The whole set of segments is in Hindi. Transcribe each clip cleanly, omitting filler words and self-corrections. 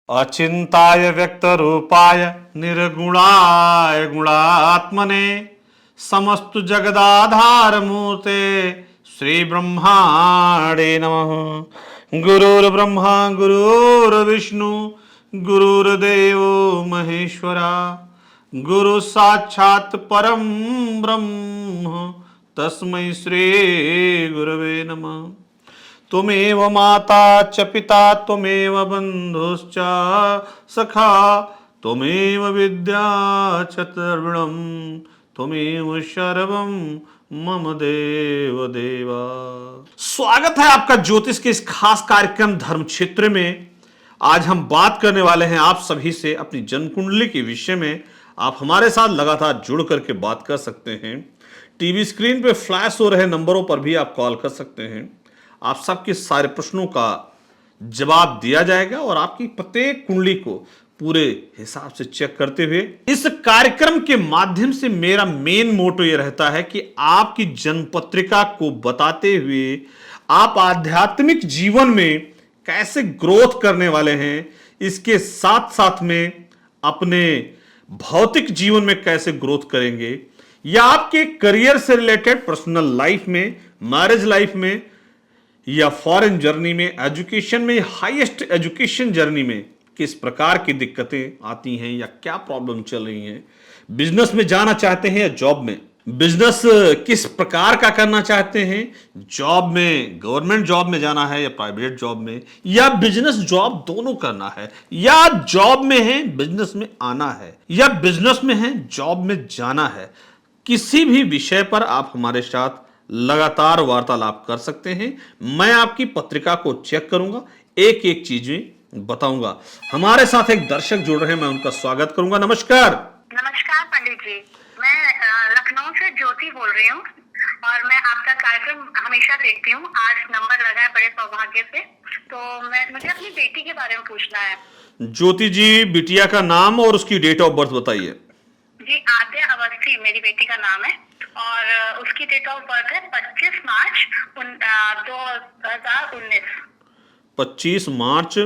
अचिंताय व्यक्तरूपाय निर्गुणाय गुणात्मने समस्तु जगदाधारमूर्ते श्री ब्रह्माणे नमः। गुरुर्ब्रह्मा गुरुर्विष्णु गुरुर्देवो महेश्वरा गुरु साक्षात् परम ब्रह्म तस्मै श्री गुरवे नमः। त्वमेव माता च पिता त्वमेव बन्धुश्च सखा त्वमेव विद्या च तर्वणं त्वमेव सर्वं मम देव देवा। स्वागत है आपका ज्योतिष के इस खास कार्यक्रम धर्म क्षेत्र में। आज हम बात करने वाले हैं आप सभी से अपनी जन्म कुंडली के विषय में। आप हमारे साथ लगातार जुड़ करके बात कर सकते हैं। टीवी स्क्रीन पे फ्लैश हो रहे नंबरों पर भी आप कॉल कर सकते हैं। आप सबके सारे प्रश्नों का जवाब दिया जाएगा और आपकी प्रत्येक कुंडली को पूरे हिसाब से चेक करते हुए इस कार्यक्रम के माध्यम से मेरा मेन मोटो यह रहता है कि आपकी जन्म पत्रिका को बताते हुए आप आध्यात्मिक जीवन में कैसे ग्रोथ करने वाले हैं, इसके साथ साथ में अपने भौतिक जीवन में कैसे ग्रोथ करेंगे, या आपके करियर से रिलेटेड पर्सनल लाइफ में, मैरिज लाइफ में, या फॉरेन जर्नी में, एजुकेशन में, हाईएस्ट एजुकेशन जर्नी में किस प्रकार की दिक्कतें आती हैं या क्या प्रॉब्लम चल रही हैं, बिजनेस में जाना चाहते हैं या जॉब में, बिजनेस किस प्रकार का करना चाहते हैं, जॉब में गवर्नमेंट जॉब में जाना है या प्राइवेट जॉब में, या बिजनेस जॉब दोनों करना है, या जॉब में है बिजनेस में आना है, या बिजनेस में है जॉब में जाना है, किसी भी विषय पर आप हमारे साथ लगातार वार्तालाप कर सकते हैं। मैं आपकी पत्रिका को चेक करूंगा, एक एक चीजें बताऊंगा। हमारे साथ एक दर्शक जुड़ रहे हैं, मैं उनका स्वागत करूंगा। नमस्कार। नमस्कार पंडित जी, मैं लखनऊ से ज्योति बोल रही हूँ और मैं आपका कार्यक्रम हमेशा देखती हूँ। आज नंबर लगा है बड़े सौभाग्य से, तो मुझे अपनी बेटी के बारे में पूछना है। ज्योति जी, बिटिया का नाम और उसकी डेट ऑफ बर्थ बताइए। जी, आद्या अवस्थी मेरी बेटी का नाम है और उसकी डेट ऑफ बर्थ है 25 मार्च 2019। 25 मार्च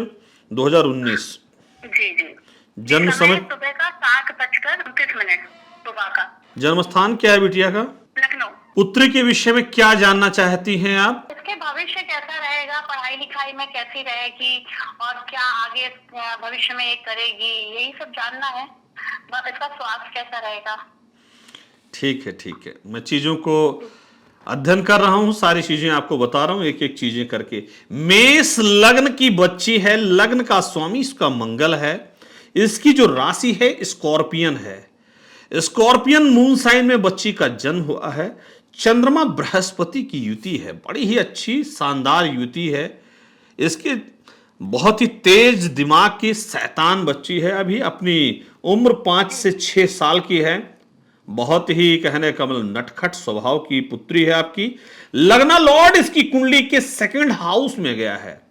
2019। जी जी। जन्म समय सुबह का 7:29 सुबह का। जन्म स्थान क्या है बिटिया का? लखनऊ। पुत्री के विषय में क्या जानना चाहती हैं आप? इसके भविष्य कैसा रहेगा, पढ़ाई लिखाई में कैसी रहेगी और क्या आगे भविष्य में करेगी, यही सब जानना है। इसका स्वास्थ्य कैसा रहेगा? ठीक है, मैं चीजों को अध्ययन कर रहा हूं, सारी चीजें आपको बता रहा हूं एक एक चीजें करके। मेष लग्न की बच्ची है, लग्न का स्वामी इसका मंगल है, इसकी जो राशि है स्कॉर्पियन है, स्कॉर्पियन मून साइन में बच्ची का जन्म हुआ है। चंद्रमा बृहस्पति की युति है, बड़ी ही अच्छी शानदार युति है। इसके बहुत ही तेज दिमाग की शैतान बच्ची है, अभी अपनी उम्र 5 से 6 साल की है। बहुत ही कहने का मतलब नटखट स्वभाव की पुत्री है आपकी। लग्ना लॉर्ड इसकी कुंडली के 2nd हाउस में गया है।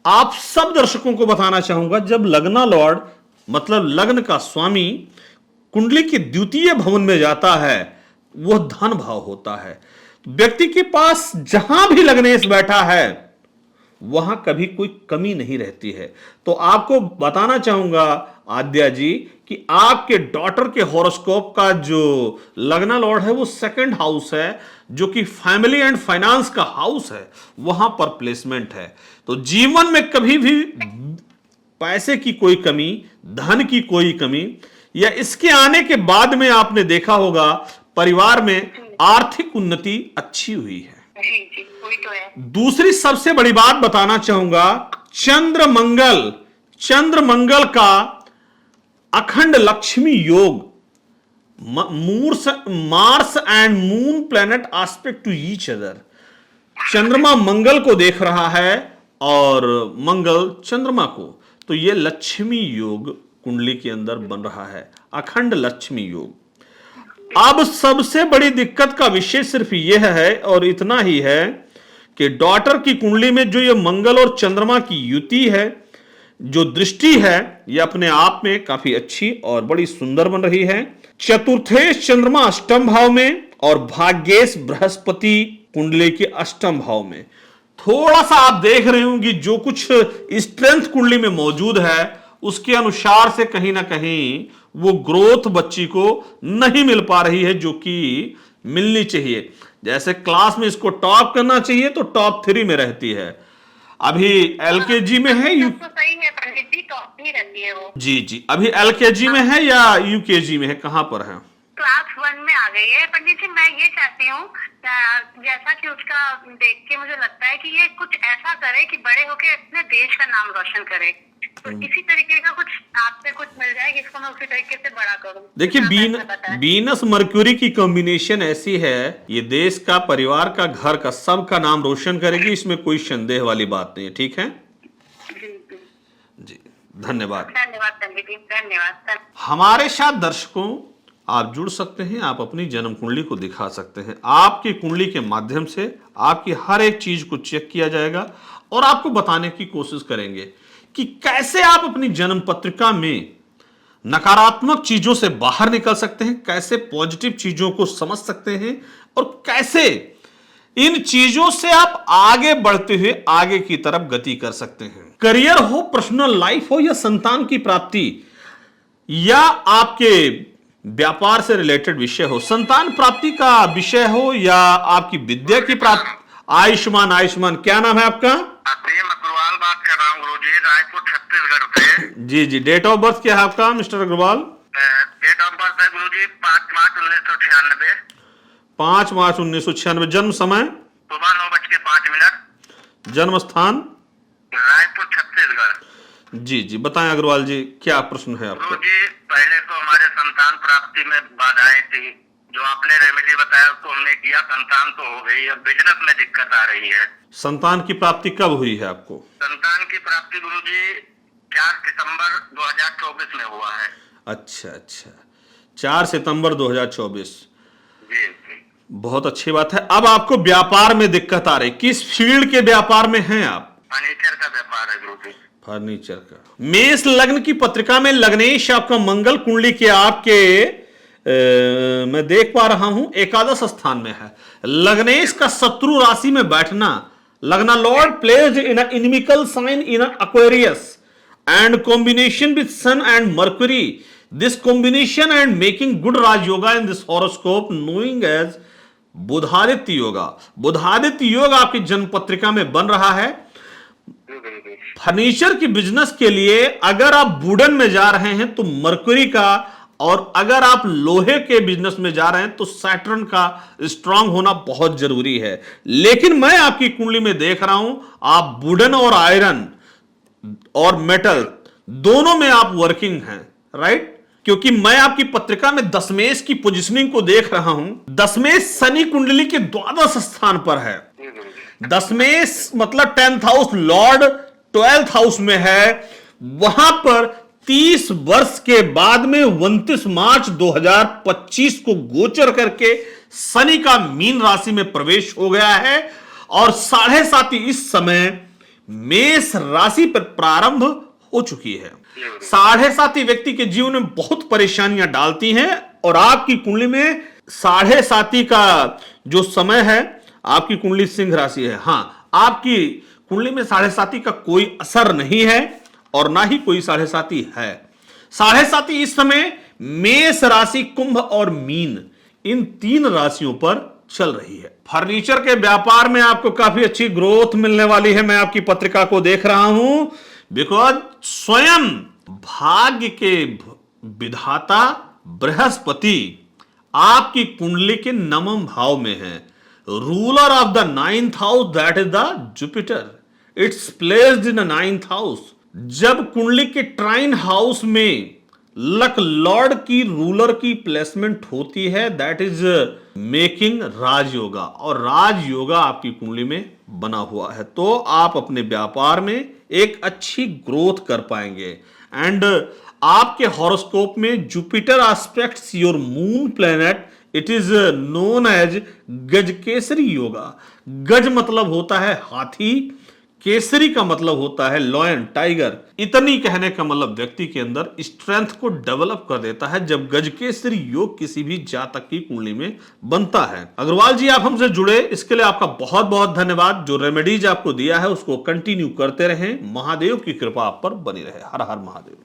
आप सब दर्शकों को बताना चाहूंगा, जब लग्ना लॉर्ड मतलब लग्न का स्वामी कुंडली के द्वितीय भवन में जाता है, वह धन भाव होता है। व्यक्ति के पास जहां भी लग्नेश बैठा है वहां कभी कोई कमी नहीं रहती है। तो आपको बताना चाहूंगा आद्या जी कि आपके डॉटर के हॉरोस्कोप का जो लग्ना लॉर्ड है वो 2nd हाउस है, जो कि फैमिली एंड फाइनेंस का हाउस है, वहां पर प्लेसमेंट है। तो जीवन में कभी भी पैसे की कोई कमी, धन की कोई कमी, या इसके आने के बाद में आपने देखा होगा परिवार में आर्थिक उन्नति अच्छी हुई है। जी, वही तो है। मूर्स सबसे बड़ी बात बताना चाहूंगा, चंद्र मंगल का अखंड लक्ष्मी योग, Mars and Moon planet aspect to each other. चंद्रमा मंगल को देख रहा है और मंगल चंद्रमा को, तो यह लक्ष्मी योग कुंडली के अंदर बन रहा है, अखंड लक्ष्मी योग। अब सबसे बड़ी दिक्कत का विषय सिर्फ यह है और इतना ही है कि डॉटर की कुंडली में जो ये मंगल और चंद्रमा की युति है, जो दृष्टि है, यह अपने आप में काफी अच्छी और बड़ी सुंदर बन रही है। चतुर्थेश चंद्रमा अष्टम भाव में और भाग्येश बृहस्पति कुंडली के अष्टम भाव में। थोड़ा सा आप देख रहे होंगे जो कुछ स्ट्रेंथ कुंडली में मौजूद है उसके अनुसार से कहीं ना कहीं वो ग्रोथ बच्ची को नहीं मिल पा रही है जो कि मिलनी चाहिए। जैसे क्लास में इसको टॉप करना चाहिए तो टॉप 3 में रहती है, अभी एलकेजी में है तो सही है पंडित जी, टॉप ही रहती है वो। जी जी, अभी एलकेजी में है या यूकेजी में है, कहाँ पर है? क्लास 1 में आ गई है पंडित जी। मैं ये चाहती हूँ जैसा कि उसका देख के मुझे लगता है कि ये कुछ ऐसा करे कि बड़े होके अपने देश का नाम रोशन करे, तो इसी तरीके का कुछ आपसे कुछ मिल जाए जिसको मैं उसी तरीके से बड़ा करूँ। देखिए, वीनस मर्क्यूरी की कॉम्बिनेशन ऐसी है, ये देश का, परिवार का, घर का, सबका नाम रोशन करेगी, इसमें कोई संदेह वाली बात नहीं है। ठीक है जी, धन्यवाद। धन्यवाद पंडित जी, धन्यवाद। हमारे साथ दर्शकों आप जुड़ सकते हैं, आप अपनी जन्म कुंडली को दिखा सकते हैं। आपकी कुंडली के माध्यम से आपकी हर एक चीज को चेक किया जाएगा और आपको बताने की कोशिश करेंगे कि कैसे आप अपनी जन्म पत्रिका में नकारात्मक चीजों से बाहर निकल सकते हैं, कैसे पॉजिटिव चीजों को समझ सकते हैं और कैसे इन चीजों से आप आगे बढ़ते हुए आगे की तरफ गति कर सकते हैं। करियर हो, पर्सनल लाइफ हो, या संतान की प्राप्ति, या आपके व्यापार से रिलेटेड विषय हो, संतान प्राप्ति का विषय हो, या आपकी विद्या की प्राप्ति। आयुष्मान, आयुष्मान, क्या नाम है आपका? अग्रवाल बात कर रहा हूँ गुरुजी, रायपुर छत्तीसगढ़ से। जी जी, डेट ऑफ बर्थ क्या है आपका mister Agarwal? Date of birth है गुरुजी 5 मार्च 1996। 5 मार्च 1996। जन्म समय? सुबह 9:05। जन्म स्थान? रायपुर छत्तीसगढ़। जी जी, बताएं अग्रवाल जी, क्या प्रश्न है आपका? गुरुजी, पहले तो हमारे संतान प्राप्ति में बाधाएं थी, जो आपने रेमेडी बताया उसको हमने किया, संतान तो हो गई, अब बिजनेस में दिक्कत आ रही है। संतान की प्राप्ति कब हुई है आपको? संतान की प्राप्ति गुरुजी 4 सितंबर 2024 में हुआ है। अच्छा अच्छा, 4 सितंबर 2024। जी जी, बहुत अच्छी बात है। अब आपको व्यापार में दिक्कत आ रही, किस फील्ड के व्यापार में हैं आप? फर्नीचर का व्यापार है गुरुजी। फर्नीचर का। मेष लग्न की पत्रिका में लग्नेश आपका मंगल कुंडली के आपके मैं देख पा रहा हूं एकादश स्थान में है। लग्नेश का शत्रु राशि में बैठना, lagna lord placed in a inimical sign in Aquarius and combination with Sun and Mercury. This combination and making good Raj Yoga in this horoscope knowing as Budhaditya yoga. Budhaditya योग आपकी जन्म पत्रिका में बन रहा है। फर्नीचर की बिजनेस के लिए अगर आप वुडन में जा रहे हैं तो मरकरी का, और अगर आप लोहे के बिजनेस में जा रहे हैं तो सैटर्न का स्ट्रांग होना बहुत जरूरी है। लेकिन मैं आपकी कुंडली में देख रहा हूं आप वुडन और आयरन और मेटल दोनों में आप वर्किंग हैं, राइट? क्योंकि मैं आपकी पत्रिका में दशमेश की पोजिशनिंग को देख रहा हूं। दशमेश शनि कुंडली के द्वादश स्थान पर है। दशमेश मतलब 10th house Lord 12th house में है। वहां पर 30 वर्ष के बाद में 29 मार्च 2025 को गोचर करके शनि का मीन राशि में प्रवेश हो गया है और 7.5 इस समय मेष राशि पर प्रारंभ हो चुकी है। 7.5 व्यक्ति के जीवन में बहुत परेशानियां डालती हैं और आपकी कुंडली में 7.5 का जो समय है, आपकी कुंडली सिंह राशि है। हां, आपकी कुंडली में 7.5 का कोई असर नहीं है और ना ही कोई 7.5 है। 7.5 इस समय मेष राशि, कुंभ और मीन, इन 3 राशियों पर चल रही है। फर्नीचर के व्यापार में आपको काफी अच्छी ग्रोथ मिलने वाली है। मैं आपकी पत्रिका को देख रहा हूं, बिकॉज स्वयं भाग्य के विधाता बृहस्पति आपकी कुंडली के 9वें भाव में है। Ruler of the 9th house, that is the Jupiter. It's placed in the 9th house. जब कुंडली के ट्राइन हाउस में लक लॉर्ड की रूलर की प्लेसमेंट होती है, दैट इज मेकिंग राजयोगा, और राजयोगा आपकी कुंडली में बना हुआ है, तो आप अपने व्यापार में एक अच्छी ग्रोथ कर पाएंगे। एंड आपके हॉरोस्कोप में Jupiter aspects your moon planet, it is known as Gajakesari yoga. गज मतलब होता है हाथी, केसरी का मतलब होता है लॉयन, टाइगर। इतनी कहने का मतलब व्यक्ति के अंदर स्ट्रेंथ को डेवलप कर देता है जब गजकेसरी योग किसी भी जातक की कुंडली में बनता है। अग्रवाल जी, आप हमसे जुड़े, इसके लिए आपका बहुत बहुत धन्यवाद। जो रेमेडीज आपको दिया है उसको कंटिन्यू करते रहें। महादेव की कृपा आप पर बनी रहे। हर हर महादेव।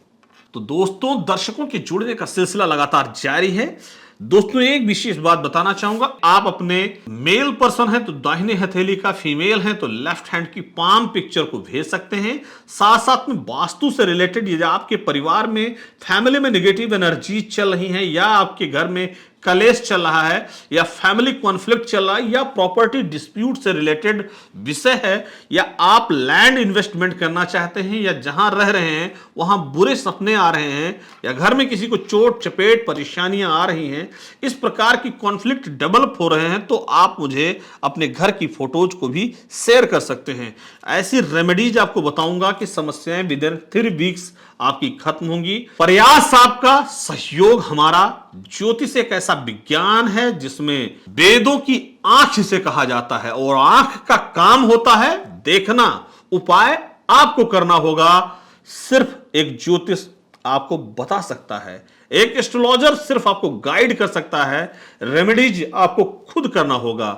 तो दोस्तों, दर्शकों के जुड़ने का सिलसिला लगातार जारी है। दोस्तों, एक विशेष बात बताना चाहूंगा। आप अपने मेल पर्सन हैं तो दाहिने हथेली का, फीमेल हैं तो लेफ्ट हैंड की पाम पिक्चर को भेज सकते हैं। साथ साथ में वास्तु से रिलेटेड, यदि आपके परिवार में, फैमिली में नेगेटिव एनर्जी चल रही है, या आपके घर में कलेश चल रहा है, या फैमिली कॉन्फ्लिक्ट चल रहा है, या प्रॉपर्टी डिस्प्यूट से रिलेटेड विषय है, या आप लैंड इन्वेस्टमेंट करना चाहते हैं, या जहां रह रहे हैं वहां बुरे सपने आ रहे हैं, या घर में किसी को चोट चपेट परेशानियां आ रही हैं, इस प्रकार की कॉन्फ्लिक्ट डेवलप हो रहे हैं, तो आप मुझे अपने घर की फोटोज को भी शेयर कर सकते हैं। ऐसी रेमेडीज आपको बताऊंगा कि समस्याएं विद इन 3 वीक्स आपकी खत्म होंगी। प्रयास आपका, सहयोग हमारा। ज्योतिष एक ऐसा विज्ञान है जिसमें वेदों की आंख से कहा जाता है, और आंख का काम होता है देखना। उपाय आपको करना होगा, सिर्फ एक ज्योतिष आपको बता सकता है, एक एस्ट्रोलॉजर सिर्फ आपको गाइड कर सकता है। रेमेडीज आपको खुद करना होगा,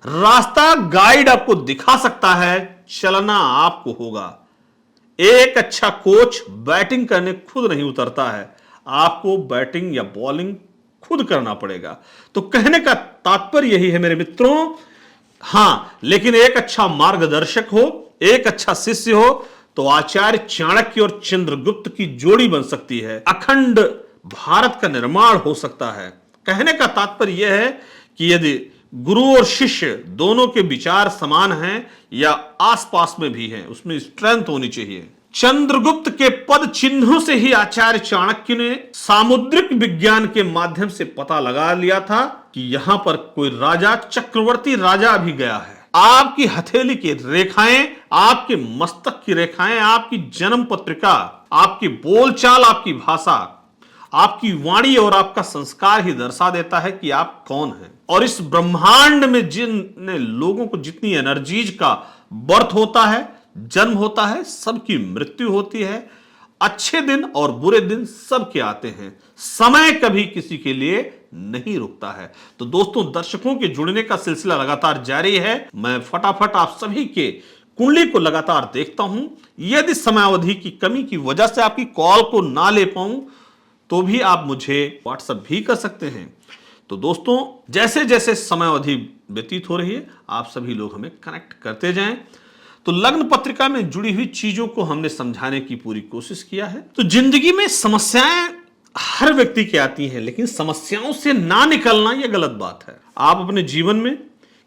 रास्ता गाइड आपको दिखा सकता है, चलना आपको होगा। एक अच्छा कोच बैटिंग करने खुद नहीं उतरता है, आपको बैटिंग या बॉलिंग खुद करना पड़ेगा। तो कहने का तात्पर्य यही है मेरे मित्रों। हां, लेकिन एक अच्छा मार्गदर्शक हो, एक अच्छा शिष्य हो, तो आचार्य चाणक्य और चंद्रगुप्त की जोड़ी बन सकती है। अखंड भारत का निर्माण हो सकता है। कहने का तात्पर्य यह है कि यदि गुरु और शिष्य दोनों के विचार समान हैं, या आसपास में भी हैं, उसमें स्ट्रेंथ होनी चाहिए। चंद्रगुप्त के पद चिन्हों से ही आचार्य चाणक्य ने सामुद्रिक विज्ञान के माध्यम से पता लगा लिया था कि यहां पर कोई राजा, चक्रवर्ती राजा भी गया है। आपकी हथेली की रेखाएं, आपके मस्तक की रेखाएं, आपकी जन्म पत्रिका, आपकी बोलचाल, आपकी भाषा, आपकी वाणी और आपका संस्कार ही दर्शा देता है कि आप कौन हैं। और इस ब्रह्मांड में जिन लोगों को जितनी एनर्जीज का बर्थ होता है, जन्म होता है, सबकी मृत्यु होती है। अच्छे दिन और बुरे दिन सबके आते हैं। समय कभी किसी के लिए नहीं रुकता है। तो दोस्तों, दर्शकों के जुड़ने का सिलसिला लगातार जारी है। मैं फटाफट आप सभी के कुंडली को लगातार देखता हूं। यदि समयावधि की कमी की वजह से आपकी कॉल को ना ले पाऊं, तो भी आप मुझे व्हाट्सएप भी कर सकते हैं। तो दोस्तों, जैसे जैसे समयावधि व्यतीत हो रही है, आप सभी लोग हमें कनेक्ट करते जाएं। तो लग्न पत्रिका में जुड़ी हुई चीजों को हमने समझाने की पूरी कोशिश किया है। तो जिंदगी में समस्याएं हर व्यक्ति की आती हैं, लेकिन समस्याओं से ना निकलना यह गलत बात है। आप अपने जीवन में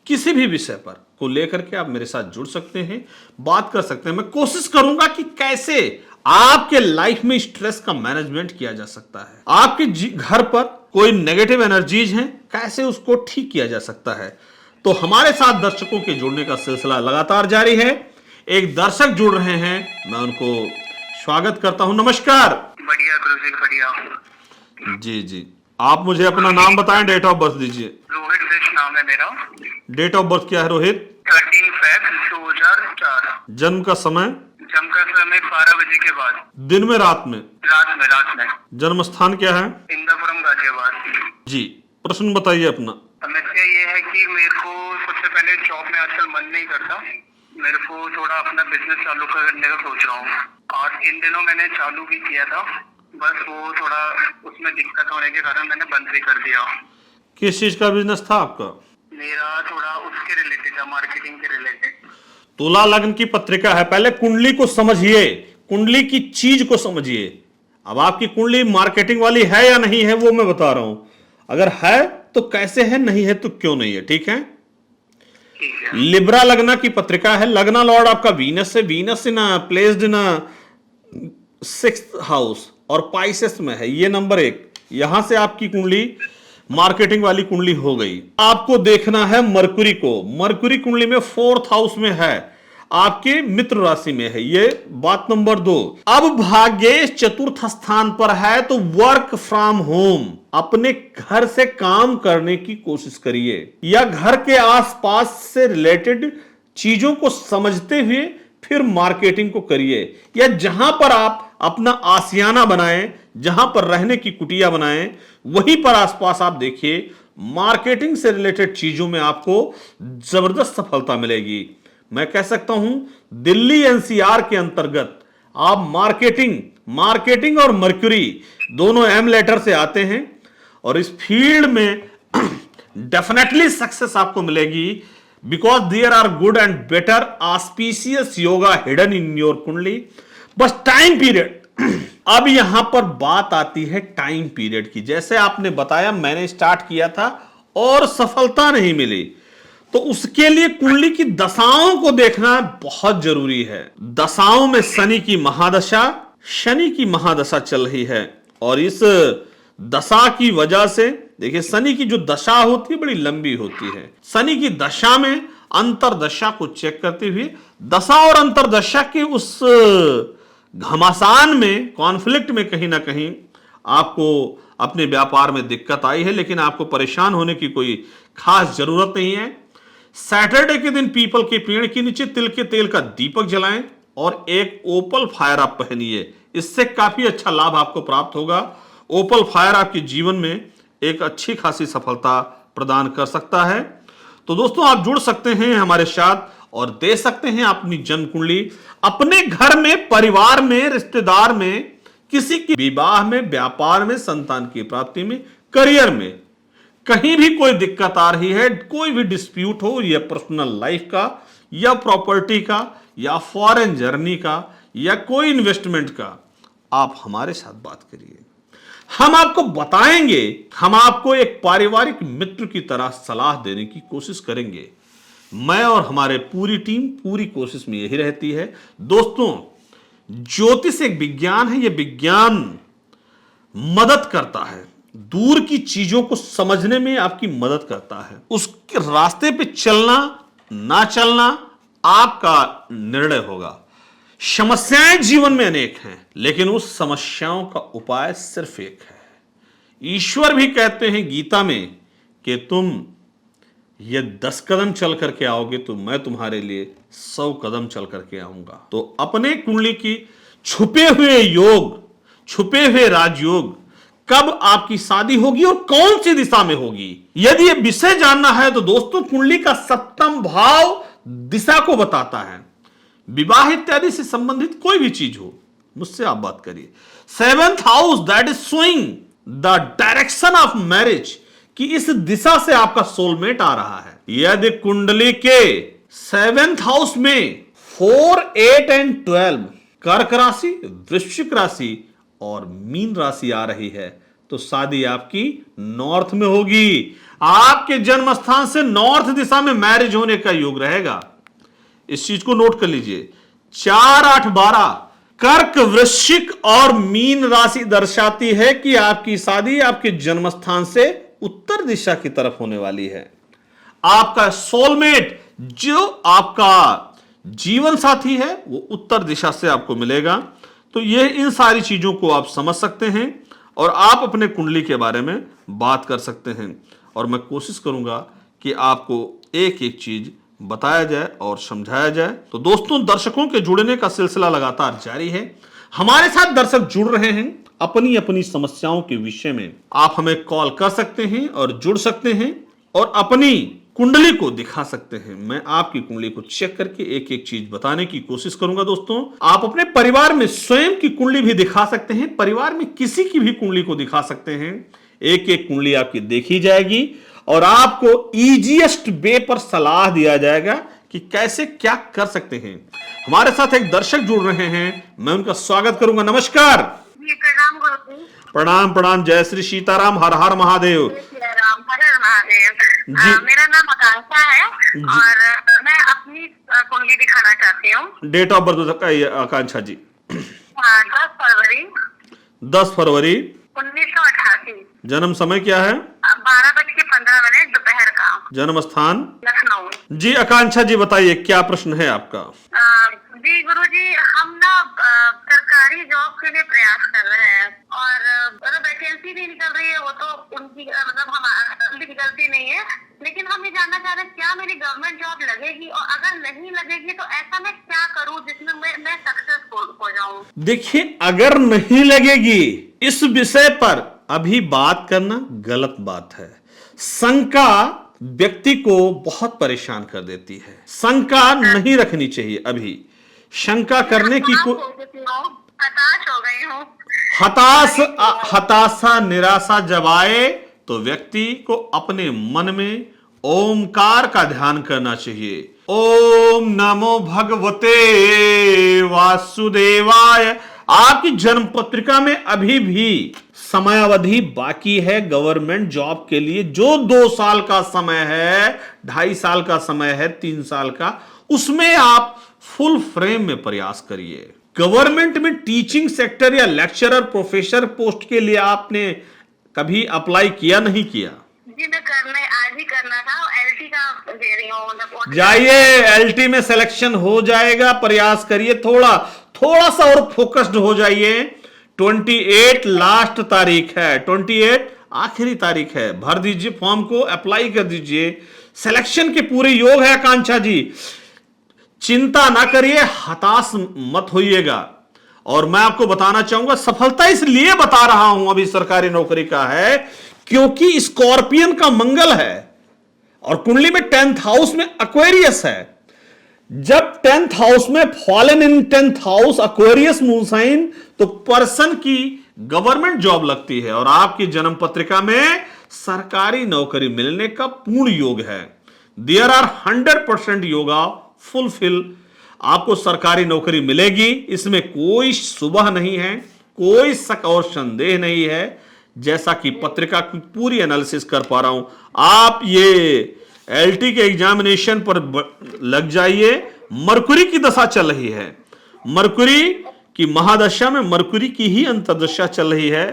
किसी भी विषय पर को लेकर के आप मेरे साथ जुड़ सकते हैं, बात कर सकते हैं। मैं कोशिश करूंगा कि कैसे आपके लाइफ में स्ट्रेस का मैनेजमेंट किया जा सकता है। आपके घर पर कोई नेगेटिव एनर्जीज हैं, कैसे उसको ठीक किया जा सकता है। तो हमारे साथ दर्शकों के जुड़ने का सिलसिला लगातार जारी है। एक दर्शक जुड़ रहे हैं, मैं उनको स्वागत करता हूं। नमस्कार। बढ़िया गुरुजी, बढ़िया। जी जी, आप मुझे अपना नाम बताएं, डेट ऑफ बर्थ दीजिए। रोहित देश नाम है मेरा। डेट ऑफ बर्थ क्या है रोहित? 13 Feb 2004। जन्म का समय? जन्म का समय 12 बजे के बाद। दिन में, रात में? रात में। जन्म स्थान क्या है? इंदापुरम, गाजियाबाद। जी, प्रश्न बताइए अपना। समस्या ये है कि मेरे को सबसे पहले जॉब में आजकल मन नहीं करता। मेरे को थोड़ा अपना बिजनेस चालू करने का सोच रहा हूँ, और इन दिनों मैंने चालू भी किया था, बस वो थोड़ा उसमें दिक्कत होने के कारण मैंने बंद भी कर दिया। किस चीज का बिजनेस था आपका? मेरा थोड़ा उसके रिलेटेड था, मार्केटिंग के रिलेटेड। तुला लग्न की पत्रिका है, पहले कुंडली को समझिए, कुंडली की चीज को समझिए। अब आपकी कुंडली मार्केटिंग वाली है या नहीं है वो मैं बता रहा हूं। अगर है तो कैसे है, नहीं है तो क्यों नहीं है, ठीक है? लिब्रा लग्ना की पत्रिका है। लग्ना लॉर्ड आपका वीनस है। Venus in placed in 6th house और पाइसेस में है। ये नंबर 1। यहां से आपकी कुंडली मार्केटिंग वाली कुंडली हो गई। आपको देखना है मरकुरी को। मरकुरी कुंडली में 4th हाउस में है, आपके मित्र राशि में है। ये बात नंबर 2। अब भाग्येश 4th स्थान पर है, तो वर्क फ्रॉम होम, अपने घर से काम करने की कोशिश करिए, या घर के आसपास से रिलेटेड चीजों को समझते हुए फिर मार्केटिंग को करिए, या जहां पर आप अपना आशियाना बनाएं, जहां पर रहने की कुटिया बनाएं, वहीं पर आसपास आप देखिए मार्केटिंग से रिलेटेड चीजों में आपको जबरदस्त सफलता मिलेगी। मैं कह सकता हूं दिल्ली एनसीआर के अंतर्गत आप मार्केटिंग और मर्क्यूरी दोनों एम लेटर से आते हैं, और इस फील्ड में डेफिनेटली सक्सेस आपको मिलेगी, because there are good and better auspicious yoga hidden in your kundli. बस टाइम पीरियड, अब यहां पर बात आती है टाइम पीरियड की। जैसे आपने बताया मैंने स्टार्ट किया था और सफलता नहीं मिली, तो उसके लिए कुंडली की दशाओं को देखना बहुत जरूरी है। दशाओं में शनि की महादशा चल रही है, और इस दशा की वजह से देखिए शनि की जो दशा होती है बड़ी लंबी होती है। शनि की दशा में अंतरदशा को चेक करते हुए दशा और अंतरदशा के उस घमासान में, कॉन्फ्लिक्ट में कहीं ना कहीं आपको अपने व्यापार में दिक्कत आई है, लेकिन आपको परेशान होने की कोई खास जरूरत नहीं है। सैटरडे के दिन पीपल के पेड़ के नीचे तिल के तेल का दीपक जलाएं और एक ओपल फायर आप पहनिए, इससे काफी अच्छा लाभ आपको प्राप्त होगा। ओपल फायर आपके जीवन में एक अच्छी खासी सफलता प्रदान कर सकता है। तो दोस्तों आप जुड़ सकते हैं हमारे साथ और दे सकते हैं अपनी जन्म कुंडली। अपने घर में, परिवार में, रिश्तेदार में, किसी की विवाह में, व्यापार में, संतान की प्राप्ति में, करियर में कहीं भी कोई दिक्कत आ रही है, कोई भी डिस्प्यूट हो, या पर्सनल लाइफ का, या प्रॉपर्टी का, या फॉरेन जर्नी का, या कोई इन्वेस्टमेंट का, आप हमारे साथ बात करिए। हम आपको बताएंगे, हम आपको एक पारिवारिक मित्र की तरह सलाह देने की कोशिश करेंगे। मैं और हमारे पूरी टीम पूरी कोशिश में यही रहती है। दोस्तों ज्योतिष एक विज्ञान है, यह विज्ञान मदद करता है, दूर की चीजों को समझने में आपकी मदद करता है। उसके रास्ते पे चलना ना चलना आपका निर्णय होगा। समस्याएं जीवन में अनेक हैं, लेकिन उस समस्याओं का उपाय सिर्फ एक है। ईश्वर भी कहते हैं गीता में कि तुम ये 10 कदम चल करके आओगे तो मैं तुम्हारे लिए 100 कदम चल करके आऊंगा। तो अपने कुंडली की छुपे हुए योग, छुपे हुए राजयोग, कब आपकी शादी होगी और कौन सी दिशा में होगी, यदि यह विषय जानना है तो दोस्तों कुंडली का 7वां भाव दिशा को बताता है। विवाह इत्यादि से संबंधित कोई भी चीज हो, मुझसे आप बात करिए। 7th house that is showing the direction of marriage, कि इस दिशा से आपका सोलमेट आ रहा है। यदि कुंडली के 7th हाउस में 4, 8 एंड 12 कर्क राशि, वृश्चिक राशि और मीन राशि आ रही है, तो शादी आपकी नॉर्थ में होगी। आपके जन्म स्थान से नॉर्थ दिशा में मैरिज होने का योग रहेगा। इस चीज को नोट कर लीजिए। 4, 8, 12 कर्क, वृश्चिक और मीन राशि दर्शाती है कि आपकी शादी आपके जन्म स्थान से उत्तर दिशा की तरफ होने वाली है। आपका सोलमेट, जो आपका जीवन साथी है, वो उत्तर दिशा से आपको मिलेगा। तो ये इन सारी चीजों को आप समझ सकते हैं और आप अपने कुंडली के बारे में बात कर सकते हैं, और मैं कोशिश करूंगा कि आपको एक एक चीज बताया जाए और समझाया जाए। तो दोस्तों दर्शकों के जुड़ने का सिलसिला लगातार जारी है। हमारे साथ दर्शक जुड़ रहे हैं अपनी अपनी समस्याओं के विषय में। आप हमें कॉल कर सकते हैं और जुड़ सकते हैं और अपनी कुंडली को दिखा सकते हैं। मैं आपकी कुंडली को चेक करके एक एक चीज बताने की कोशिश करूंगा। दोस्तों आप अपने परिवार में स्वयं की कुंडली भी दिखा सकते हैं, परिवार में किसी की भी कुंडली को दिखा सकते हैं। एक एक कुंडली आपकी देखी जाएगी और आपको इजीएस्ट वे पर सलाह दिया जाएगा कि कैसे क्या कर सकते हैं। हमारे साथ एक दर्शक जुड़ रहे हैं, मैं उनका स्वागत करूंगा। नमस्कार। प्रणाम गुरुजी। प्रणाम प्रणाम। जय श्री सीताराम, हर हर महादेव। हर हर महादेव। मेरा नाम आकांक्षा है और मैं अपनी कुंडली दिखाना चाहती हूँ। डेट ऑफ बर्थ बताइए आकांक्षा जी। 10 फरवरी 1988। जन्म समय क्या है? 12:15 दोपहर का। जन्म स्थान? लखनऊ। जी आकांक्षा जी बताइए क्या प्रश्न है आपका? जी गुरुजी, हम ना सरकारी जॉब के लिए प्रयास कर रहे हैं और वैकेंसी भी निकल रही है, वो तो उनकी मतलब हमारी गलती नहीं है, लेकिन हम ये जानना चाह रहे हैं क्या मेरी गवर्नमेंट जॉब लगेगी, और अगर नहीं लगेगी तो ऐसा मैं क्या करूं जिसमें मैं सक्सेसफुल हो जाऊं। देखिए, अगर नहीं लगेगी इस विषय पर अभी बात करना गलत बात है। शंका व्यक्ति को बहुत परेशान कर देती है। शंका नहीं रखनी चाहिए। अभी शंका करने की हताश हो गई हूँ। हताशा निराशा जब आए तो व्यक्ति को अपने मन में ओमकार का ध्यान करना चाहिए। ओम नमो भगवते वासुदेवाय। आपकी जन्म पत्रिका में अभी भी समयावधि बाकी है गवर्नमेंट जॉब के लिए। जो 2 साल का समय है, 2.5 साल का समय है, 3 साल का, उसमें आप फुल फ्रेम में प्रयास करिए। गवर्नमेंट में टीचिंग सेक्टर या लेक्चरर प्रोफेसर पोस्ट के लिए आपने कभी अप्लाई किया नहीं किया? जी मैं आज ही करना था, एलटी का दे रही हूँ। जाइए, एलटी में सिलेक्शन हो जाएगा। प्रयास करिए, थोड़ा सा और फोकस्ड हो जाइए। 28 लास्ट तारीख है, 28 आखिरी तारीख है। भर दीजिए फॉर्म को, अप्लाई कर दीजिए। सिलेक्शन के पूरे योग है आकांक्षा जी। चिंता ना करिए, हताश मत होइएगा। और मैं आपको बताना चाहूंगा, सफलता इसलिए बता रहा हूं अभी सरकारी नौकरी का है क्योंकि स्कॉर्पियन का मंगल है और कुंडली में 10th हाउस में एक्वेरियस है। जब 10th हाउस में fallen in 10th house Aquarius moon sign, तो पर्सन की गवर्नमेंट जॉब लगती है और आपकी जन्म पत्रिका में सरकारी नौकरी मिलने का पूर्ण योग है। There are 100% yoga fulfil. आपको सरकारी नौकरी मिलेगी, इसमें कोई सुबह नहीं है, कोई शक और संदेह नहीं है। जैसा कि पत्रिका की पूरी एनालिसिस कर पा रहा हूं, आप ये एलटी के एग्जामिनेशन पर लग जाइए। मरकुरी की दशा चल रही है, मरकुरी की महादशा में मरकुरी की ही अंतर्दशा चल रही है,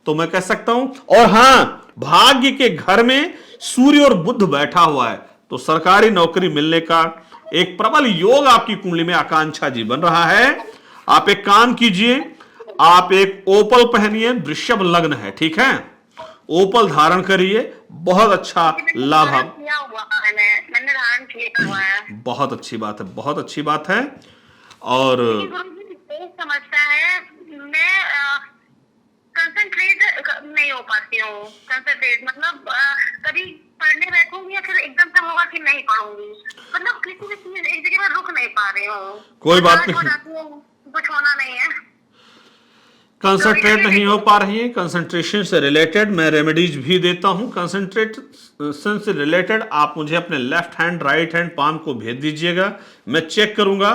तो मैं कह सकता हूं। और हां, भाग्य के घर में सूर्य और बुध बैठा हुआ है, तो सरकारी नौकरी मिलने का एक प्रबल योग आपकी कुंडली में आकांक्षा जी बन रहा है। आप एक काम कीजिए, आप एक ओपल पहनिए, वृषभ लग्न है, ठीक है, ओपल धारण करिए, बहुत अच्छा लाभ। मैंने धारण किया हुआ है। बहुत अच्छी बात है, बहुत अच्छी बात है। और समझता है मैं कंसंट्रेट नहीं हो पाती हूँ। कंसंट्रेट मतलब कभी पढ़ने बैठूंगी या फिर एकदम से होगा कि नहीं पढ़ूंगी, मतलब किसी भी चीज एक जगह पर रुक नहीं पा रही हूँ। कोई बात नहीं, कुछ होना नहीं है, कंसंट्रेट नहीं हो पा रही है। कंसंट्रेशन से रिलेटेड मैं रेमेडीज भी देता हूं। कंसंट्रेशन से रिलेटेड आप मुझे अपने left hand right hand palm को भेज दीजिएगा, मैं चेक करूंगा।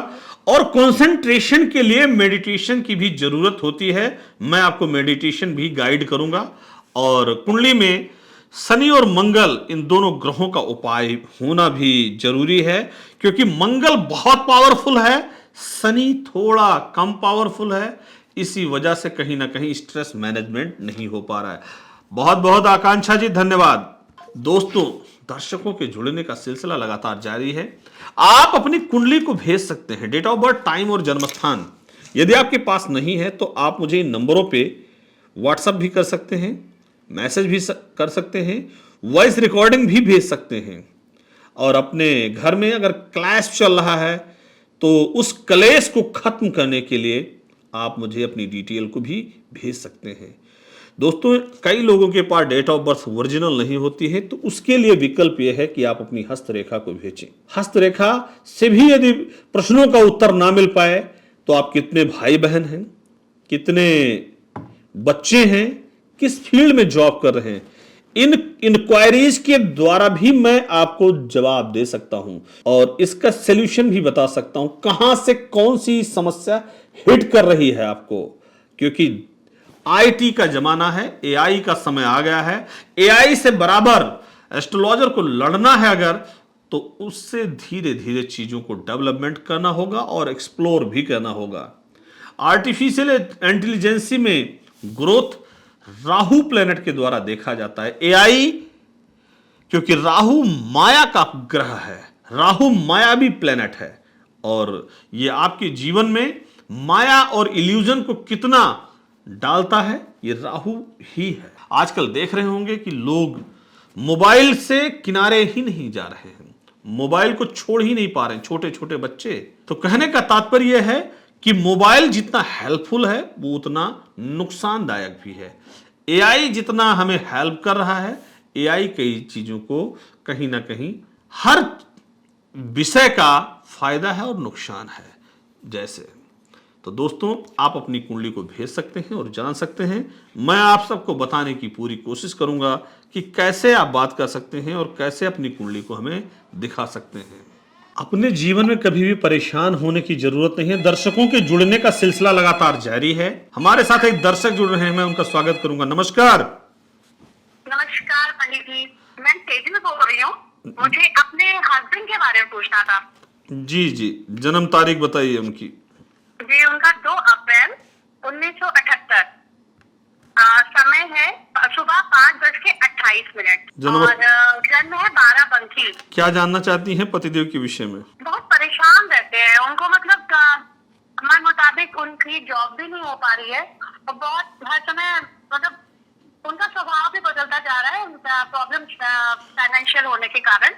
और कंसंट्रेशन के लिए मेडिटेशन की भी जरूरत होती है, मैं आपको मेडिटेशन भी गाइड करूंगा। और कुंडली में शनि और मंगल, इन दोनों ग्रहों का उपाय होना भी जरूरी है, क्योंकि मंगल बहुत पावरफुल है, शनि थोड़ा कम पावरफुल है। इसी वजह से कहीं ना कहीं स्ट्रेस मैनेजमेंट नहीं हो पा रहा है। बहुत बहुत आकांक्षा जी धन्यवाद। दोस्तों, दर्शकों के जुड़ने का सिलसिला लगातार जारी है। आप अपनी कुंडली को भेज सकते हैं, डेट ऑफ बर्थ, टाइम और जन्म स्थान। यदि आपके पास नहीं है तो आप मुझे इन नंबरों पे व्हाट्सएप भी कर सकते हैं, मैसेज भी कर सकते हैं, वॉइस रिकॉर्डिंग भी भेज सकते हैं। और अपने घर में अगर क्लैश चल रहा है तो उस क्लेश को खत्म करने के लिए आप मुझे अपनी डिटेल को भी भेज सकते हैं। दोस्तों, कई लोगों के पास डेट ऑफ बर्थ ओरिजिनल नहीं होती है, तो उसके लिए विकल्प यह है कि आप अपनी हस्तरेखा को भेजें। हस्तरेखा से भी यदि प्रश्नों का उत्तर ना मिल पाए तो आप कितने भाई बहन हैं, कितने बच्चे हैं, किस फील्ड में जॉब कर रहे हैं, इन इंक्वायरीज के द्वारा भी मैं आपको जवाब दे सकता हूं और इसका सलूशन भी बता सकता हूं, कहां से कौन सी समस्या हिट कर रही है आपको। क्योंकि आईटी का जमाना है, एआई का समय आ गया है। एआई से बराबर एस्ट्रोलॉजर को लड़ना है अगर, तो उससे धीरे धीरे चीजों को डेवलपमेंट करना होगा और एक्सप्लोर भी करना होगा। आर्टिफिशियल इंटेलिजेंसी में ग्रोथ राहु प्लेनेट के द्वारा देखा जाता है। एआई, क्योंकि राहु माया का ग्रह है, राहु मायावी प्लेनेट है और ये आपके जीवन में माया और इल्यूजन को कितना डालता है, ये राहु ही है। आजकल देख रहे होंगे कि लोग मोबाइल से किनारे ही नहीं जा रहे हैं, मोबाइल को छोड़ ही नहीं पा रहे हैं, छोटे छोटे बच्चे। तो कहने का तात्पर्य यह है कि मोबाइल जितना हेल्पफुल है वो उतना नुकसानदायक भी है। एआई जितना हमें हेल्प कर रहा है, एआई कई चीजों को कहीं ना कहीं हर विषय का फायदा है और नुकसान है। जैसे तो दोस्तों, आप अपनी कुंडली को भेज सकते हैं और जान सकते हैं। मैं आप सबको बताने की पूरी कोशिश करूंगा कि कैसे आप बात कर सकते हैं और कैसे अपनी कुंडली को हमें दिखा सकते हैं। अपने जीवन में कभी भी परेशान होने की जरूरत नहीं है। दर्शकों के जुड़ने का सिलसिला लगातार जारी है। हमारे साथ एक दर्शक जुड़ रहे हैं, मैं उनका स्वागत करूंगा। नमस्कार। नमस्कार पंडित जी, मैं तेजी बोल रही हूँ। मुझे अपने हस्बैंड के बारे में पूछना था। जी जी, जन्म तारीख बताइए उनकी। जी, उनका 2 अप्रैल 1978। समय है सुबह 5:28 जन्म- और जन्म है बाराबंकी। क्या जानना चाहती हैं पतिदेव के विषय में? बहुत परेशान रहते हैं, उनको मतलब मन मुताबिक उनकी जॉब भी नहीं हो पा रही है और बहुत हर समय मतलब उनका स्वभाव भी बदलता जा रहा है। प्रॉब्लम फाइनेंशियल होने के कारण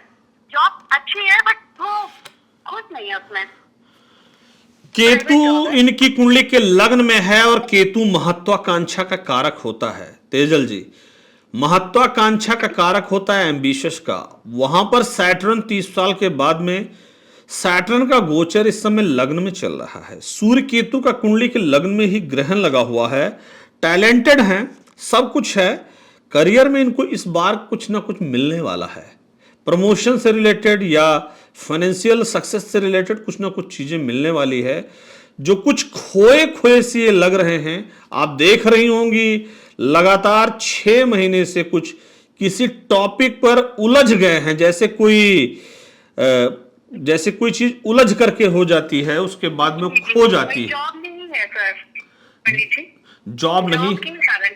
जॉब अच्छी है बट वो खुश नहीं है उसमें। केतु इनकी कुंडली के लग्न में है और केतु महत्वाकांक्षा का कारक होता है। तेजल जी, महत्वाकांक्षा का कारक होता है एम्बिशियस का। वहां पर सैटर्न 30 साल के बाद में सैटर्न का गोचर इस समय लग्न में चल रहा है। सूर्य केतु का कुंडली के लग्न में ही ग्रहण लगा हुआ है। टैलेंटेड हैं, सब कुछ है। करियर में इनको इस बार कुछ ना कुछ मिलने वाला है। प्रमोशन से रिलेटेड या फाइनेंशियल सक्सेस से रिलेटेड कुछ ना कुछ चीजें मिलने वाली है। जो कुछ खोए खोए से ये लग रहे हैं, आप देख रही होंगी लगातार 6 महीने से कुछ किसी टॉपिक पर उलझ गए हैं। जैसे कोई चीज उलझ करके हो जाती है, उसके बाद में खो जाती है। जॉब नहीं है सर पंडित जी, जॉब नहीं के कारण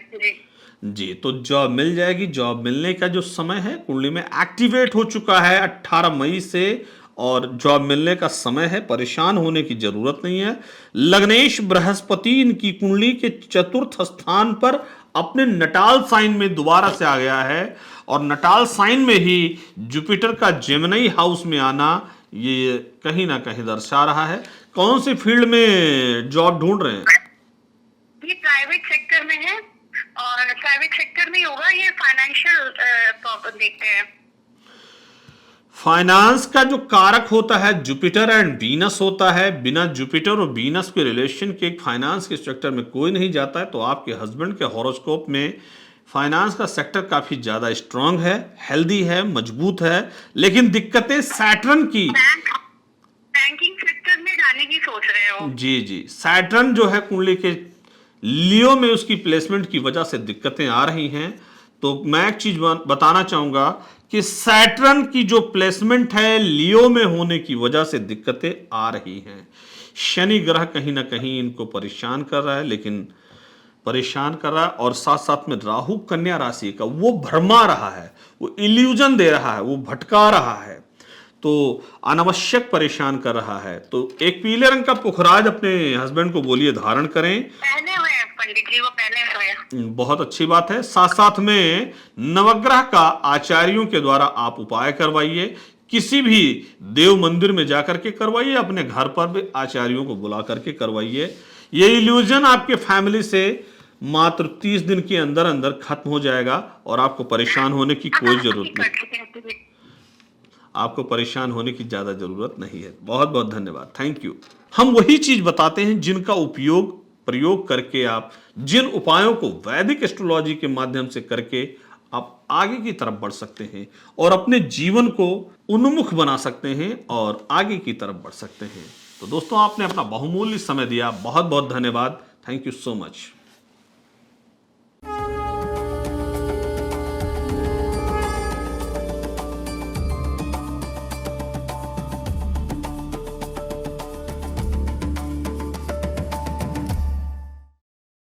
जी, तो जॉब मिल जाएगी। जॉब मिलने का जो समय है कुंडली में एक्टिवेट हो चुका है 18 मई से, और जॉब मिलने का समय है। परेशान होने की जरूरत नहीं है। लग्नेश बृहस्पति इनकी कुंडली के 4th स्थान पर अपने नटाल साइन में दोबारा से आ गया है, और नटाल साइन में ही जुपिटर का जेमिनी हाउस में आना ये कहीं ना कहीं दर्शा रहा है। कौन सी फील्ड में जॉब ढूंढ रहे हैं? ये प्राइवेट सेक्टर में है और प्राइवेट सेक्टर में होगा। ये फाइनेंशियल प्रॉब्लम देखते हैं। फाइनेंस का जो कारक होता है जुपिटर एंड वीनस होता है। बिना जुपिटर और वीनस के रिलेशन के फाइनेंस के सेक्टर में कोई नहीं जाता है। तो आपके हस्बैंड के हॉरोस्कोप में फाइनेंस का सेक्टर काफी ज्यादा स्ट्रांग है, हेल्दी है, मजबूत है। लेकिन दिक्कतें सैटर्न की, बैंकिंग सेक्टर में जाने की सोच रहे हो? जी जी, सैटर्न जो है कुंडली के लियो में उसकी प्लेसमेंट की वजह से दिक्कतें आ रही हैं। तो मैं एक चीज बताना चाहूंगा कि सैटर्न की जो प्लेसमेंट है लियो में होने की वजह से दिक्कतें आ रही हैं। शनि ग्रह कहीं ना कहीं इनको परेशान कर रहा है, लेकिन परेशान कर रहा है, और साथ साथ में राहु कन्या राशि का वो भरमा रहा है, वो इल्यूजन दे रहा है, वो भटका रहा है, तो अनावश्यक परेशान कर रहा है। तो एक पीले रंग का पुखराज अपने हस्बैंड को बोलिए धारण करें। पहने हुए हैं पंडित जी, वो पहने हुए हैं। बहुत अच्छी बात है। साथ साथ में नवग्रह का आचार्यों के द्वारा आप उपाय करवाइए। किसी भी देव मंदिर में जाकर के करवाइए, अपने घर पर भी आचार्यों को बुला करके करवाइए। ये इल्यूजन आपके फैमिली से मात्र 30 दिन के अंदर अंदर खत्म हो जाएगा, और आपको परेशान होने की कोई जरूरत नहीं। आपको परेशान होने की ज्यादा जरूरत नहीं है। बहुत बहुत धन्यवाद, थैंक यू। हम वही चीज बताते हैं जिनका प्रयोग करके आप, जिन उपायों को वैदिक एस्ट्रोलॉजी के माध्यम से करके आप आगे की तरफ बढ़ सकते हैं और अपने जीवन को उन्मुख बना सकते हैं और आगे की तरफ बढ़ सकते हैं। तो दोस्तों, आपने अपना बहुमूल्य समय दिया, बहुत बहुत धन्यवाद, थैंक यू सो मच।